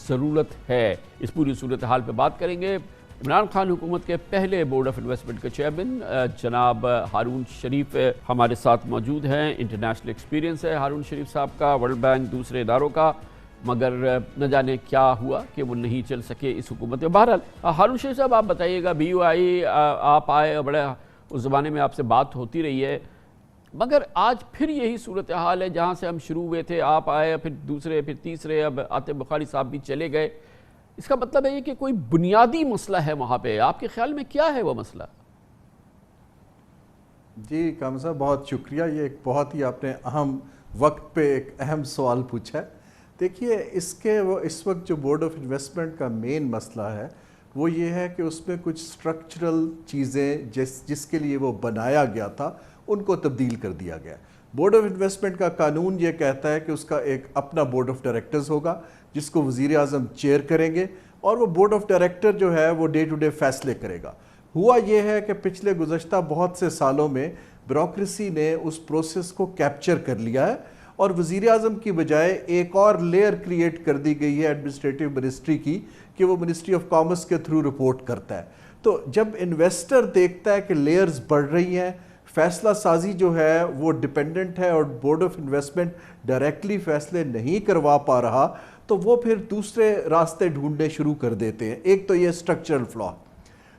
ضرورت ہے۔ اس پوری صورتحال پہ بات کریں گے۔ عمران خان حکومت کے پہلے بورڈ آف انویسٹمنٹ کے چیئرمین جناب ہارون شریف ہمارے ساتھ موجود ہیں۔ انٹرنیشنل ایکسپیرینس ہے ہارون شریف صاحب کا، ورلڈ بینک دوسرے اداروں کا، مگر نہ جانے کیا ہوا کہ وہ نہیں چل سکے اس حکومت میں۔ بہرحال ہارون شریف صاحب آپ بتائیے گا، بی یو آئی آپ آئے، بڑے اس زمانے میں آپ سے بات ہوتی رہی ہے، مگر آج پھر یہی صورتحال ہے جہاں سے ہم شروع ہوئے تھے، آپ آئے، پھر دوسرے، پھر تیسرے، اب عاطف بخاری صاحب بھی چلے گئے۔ اس کا مطلب ہے کہ کوئی بنیادی مسئلہ ہے وہاں پہ، آپ کے خیال میں کیا ہے وہ مسئلہ؟ جی کامل صاحب بہت شکریہ، یہ ایک بہت ہی آپ نے اہم وقت پہ ایک اہم سوال پوچھا ہے۔ دیکھیے اس وقت جو بورڈ آف انویسٹمنٹ کا مین مسئلہ ہے وہ یہ ہے کہ اس میں کچھ سٹرکچرل چیزیں جس کے لیے وہ بنایا گیا تھا ان کو تبدیل کر دیا گیا۔ بورڈ آف انویسٹمنٹ کا قانون یہ کہتا ہے کہ اس کا ایک اپنا بورڈ آف ڈائریکٹرز ہوگا جس کو وزیر اعظم چیئر کریں گے، اور وہ بورڈ آف ڈائریکٹر جو ہے وہ ڈے ٹو ڈے فیصلے کرے گا۔ ہوا یہ ہے کہ پچھلے گزشتہ بہت سے سالوں میں بیوروکریسی نے اس پروسیس کو کیپچر کر لیا ہے، اور وزیر اعظم کی بجائے ایک اور لیئر کریٹ کر دی گئی ہے ایڈمنسٹریٹو منسٹری کی، کہ وہ منسٹری آف کامرس کے تھرو رپورٹ کرتا ہے۔ تو جب انویسٹر دیکھتا ہے کہ لیئرز بڑھ رہی ہیں، فیصلہ سازی جو ہے وہ ڈیپینڈنٹ ہے، اور بورڈ آف انویسٹمنٹ ڈائریکٹلی فیصلے نہیں کروا پا رہا، تو وہ پھر دوسرے راستے ڈھونڈنے شروع کر دیتے ہیں۔ ایک تو یہ سٹرکچرل فلا۔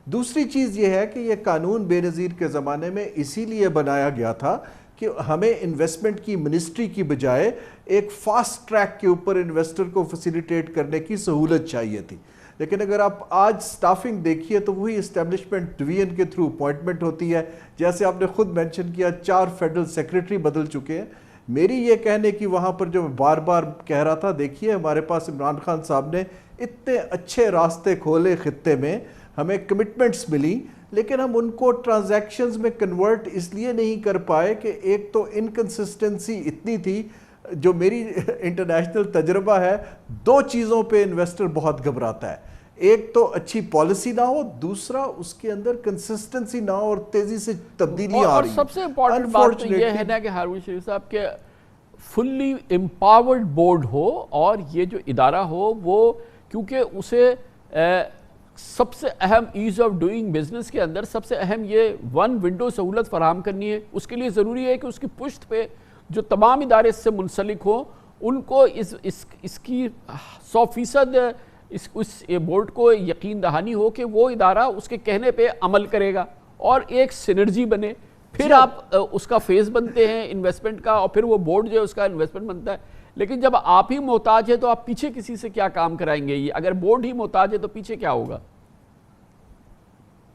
دوسری چیز یہ ہے کہ یہ قانون بے نظیر کے زمانے میں اسی لیے بنایا گیا تھا کہ ہمیں انویسٹمنٹ کی منسٹری کی بجائے ایک فاسٹ ٹریک کے اوپر انویسٹر کو فیسیلیٹیٹ کرنے کی سہولت چاہیے تھی۔ لیکن اگر آپ آج سٹافنگ دیکھیے تو وہی اسٹیبلشمنٹ ڈویژن کے تھرو اپوائنٹمنٹ ہوتی ہے، جیسے آپ نے خود مینشن کیا 4 فیڈرل سیکرٹری بدل چکے ہیں۔ میری یہ کہنے کی وہاں پر جو میں بار بار کہہ رہا تھا، دیکھیے ہمارے پاس عمران خان صاحب نے اتنے اچھے راستے کھولے خطے میں، ہمیں کمٹمنٹس ملی، لیکن ہم ان کو ٹرانزیکشنز میں کنورٹ اس لیے نہیں کر پائے کہ ایک تو انکنسسٹنسی اتنی تھی۔ جو میری انٹرنیشنل تجربہ ہے، 2 چیزوں پہ انویسٹر بہت گھبراتا ہے۔ ایک تو اچھی پالیسی نہ ہو، دوسرا اس کے اندر کنسسٹنسی نہ ہو اور تیزی سے تبدیلیاں آ رہی ہیں۔ اور سب سے امپورٹنٹ بات یہ ہے نا کہ ہارون شریف صاحب کے فلی امپاورڈ بورڈ ہو، اور یہ جو ادارہ ہو وہ کیونکہ اسے سب سے اہم ایز آف ڈوئنگ بزنس کے اندر سب سے اہم یہ ون ونڈو سہولت فراہم کرنی ہے، اس کے لیے ضروری ہے کہ اس کی پشت پہ جو تمام ادارے اس سے منسلک ہوں ان کو اس کی 100% اس بورڈ کو یقین دہانی ہو کہ وہ ادارہ اس کے کہنے پہ عمل کرے گا اور ایک سینرجی بنے، پھر آپ اس کا فیز بنتے ہیں انویسٹمنٹ کا، اور پھر وہ بورڈ جو ہے اس کا انویسٹمنٹ بنتا ہے۔ لیکن جب آپ ہی محتاج ہے تو آپ پیچھے کسی سے کیا کام کرائیں گے؟ یہ اگر بورڈ ہی محتاج ہے تو پیچھے کیا ہوگا؟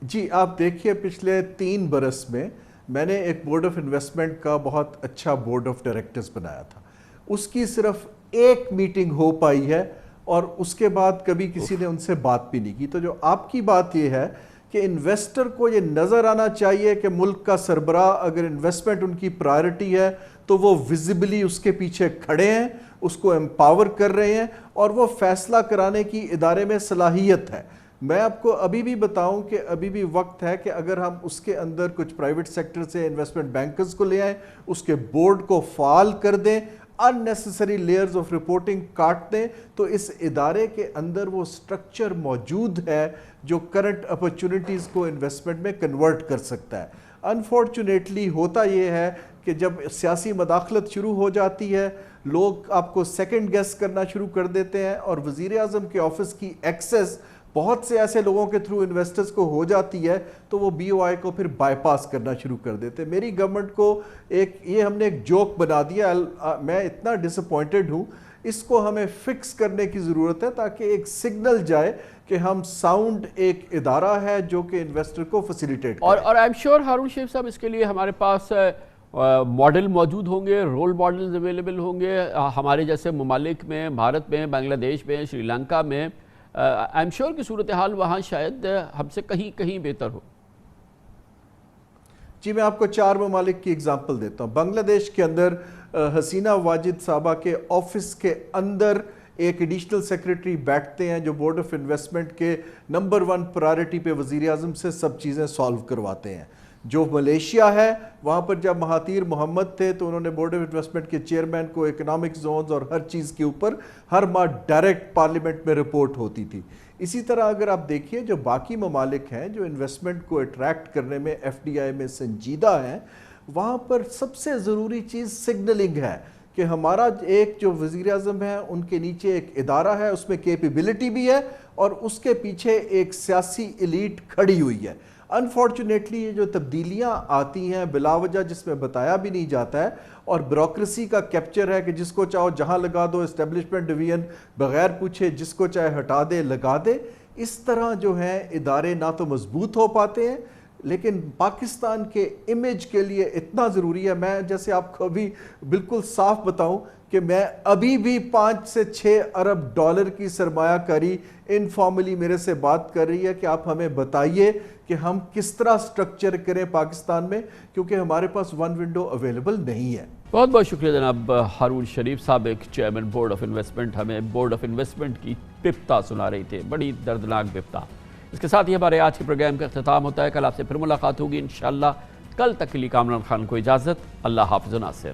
جی آپ دیکھیے پچھلے 3 برس میں نے ایک بورڈ آف انویسٹمنٹ کا بہت اچھا بورڈ آف ڈائریکٹرز بنایا تھا، اس کی صرف ایک میٹنگ ہو پائی ہے اور اس کے بعد کبھی کسی نے ان سے بات بھی نہیں کی۔ تو جو آپ کی بات یہ ہے کہ انویسٹر کو یہ نظر آنا چاہیے کہ ملک کا سربراہ اگر انویسٹمنٹ ان کی پرائرٹی ہے تو وہ ویزیبلی اس کے پیچھے کھڑے ہیں، اس کو امپاور کر رہے ہیں اور وہ فیصلہ کرانے کی ادارے میں صلاحیت ہے۔ میں آپ کو ابھی بھی بتاؤں کہ ابھی بھی وقت ہے کہ اگر ہم اس کے اندر کچھ پرائیویٹ سیکٹر سے انویسٹمنٹ بینکرز کو لے آئیں، اس کے بورڈ کو فعال کر دیں، unnecessary layers of reporting کاٹ دیں، تو اس ادارے کے اندر وہ سٹرکچر موجود ہے جو کرنٹ اپرچونٹیز کو انویسٹمنٹ میں کنورٹ کر سکتا ہے۔ انفارچونیٹلی ہوتا یہ ہے کہ جب سیاسی مداخلت شروع ہو جاتی ہے، لوگ آپ کو سیکنڈ گیس کرنا شروع کر دیتے ہیں، اور وزیر اعظم کے آفس کی ایکسس بہت سے ایسے لوگوں کے تھرو انویسٹرز کو ہو جاتی ہے تو وہ بی او آئی کو پھر بائی پاس کرنا شروع کر دیتے ہیں۔ میری گورنمنٹ کو یہ ہم نے ایک جوک بنا دیا، میں اتنا ڈس اپوائنٹڈ ہوں، اس کو ہمیں فکس کرنے کی ضرورت ہے تاکہ ایک سگنل جائے کہ ہم ساؤنڈ ایک ادارہ ہے جو کہ انویسٹر کو فیسیلیٹیٹ کرے۔ اور آئی ایم شیور ہارون شریف صاحب اس کے لیے ہمارے پاس ماڈل موجود ہوں گے، رول ماڈلز اویلیبل ہوں گے ہمارے جیسے ممالک میں، بھارت میں، بنگلہ دیش میں، سری لنکا میں۔ آئی ایم شیور کہ صورتحال وہاں شاید ہم سے کہیں بہتر ہو۔ جی میں آپ کو 4 ممالک کی اگزامپل دیتا ہوں۔ بنگلہ دیش کے اندر حسینہ واجد صاحبہ کے آفس کے اندر ایک ایڈیشنل سیکریٹری بیٹھتے ہیں جو بورڈ آف انویسٹمنٹ کے نمبر 1 پرائرٹی پہ وزیر اعظم سے سب چیزیں سالو کرواتے ہیں۔ جو ملیشیا ہے وہاں پر جب مہاتیر محمد تھے تو انہوں نے بورڈ آف انویسٹمنٹ کے چیئرمین کو اکنامک زونز اور ہر چیز کے اوپر ہر ماہ ڈائریکٹ پارلیمنٹ میں رپورٹ ہوتی تھی۔ اسی طرح اگر آپ دیکھیے جو باقی ممالک ہیں جو انویسٹمنٹ کو اٹریکٹ کرنے میں ایف ڈی آئی میں سنجیدہ ہیں، وہاں پر سب سے ضروری چیز سگنلنگ ہے کہ ہمارا ایک جو وزیر اعظم ہے ان کے نیچے ایک ادارہ ہے، اس میں کیپیبلٹی بھی ہے اور اس کے پیچھے ایک سیاسی ایلیٹ کھڑی ہوئی ہے۔ انفارچونیٹلی یہ جو تبدیلیاں آتی ہیں بلا وجہ جس میں بتایا بھی نہیں جاتا ہے، اور بیوروکریسی کا کیپچر ہے کہ جس کو چاہو جہاں لگا دو، اسٹیبلشمنٹ ڈویژن بغیر پوچھے جس کو چاہے ہٹا دے لگا دے، اس طرح جو ہیں ادارے نہ تو مضبوط ہو پاتے ہیں، لیکن پاکستان کے امیج کے لیے اتنا ضروری ہے۔ میں جیسے آپ کو ابھی بالکل صاف بتاؤں کہ میں ابھی بھی 5 سے 6 ارب ڈالر کی سرمایہ کاری انفارملی میرے سے بات کر رہی ہے کہ آپ ہمیں بتائیے کہ ہم کس طرح سٹرکچر کریں پاکستان میں، کیونکہ ہمارے پاس ون ونڈو اویلیبل نہیں ہے۔ بہت بہت شکریہ جناب ہارون شریف سابق چیئرمین بورڈ آف انویسٹمنٹ، ہمیں بورڈ آف انویسٹمنٹ کی بپتا سنا رہی تھے، بڑی دردناک بپتا۔ اس کے ساتھ ہی ہمارے آج کے پروگرام کا اختتام ہوتا ہے۔ کل آپ سے پھر ملاقات ہوگی انشاءاللہ۔ کل تک کے لیے کامران خان کو اجازت۔ اللہ حافظ و ناصر۔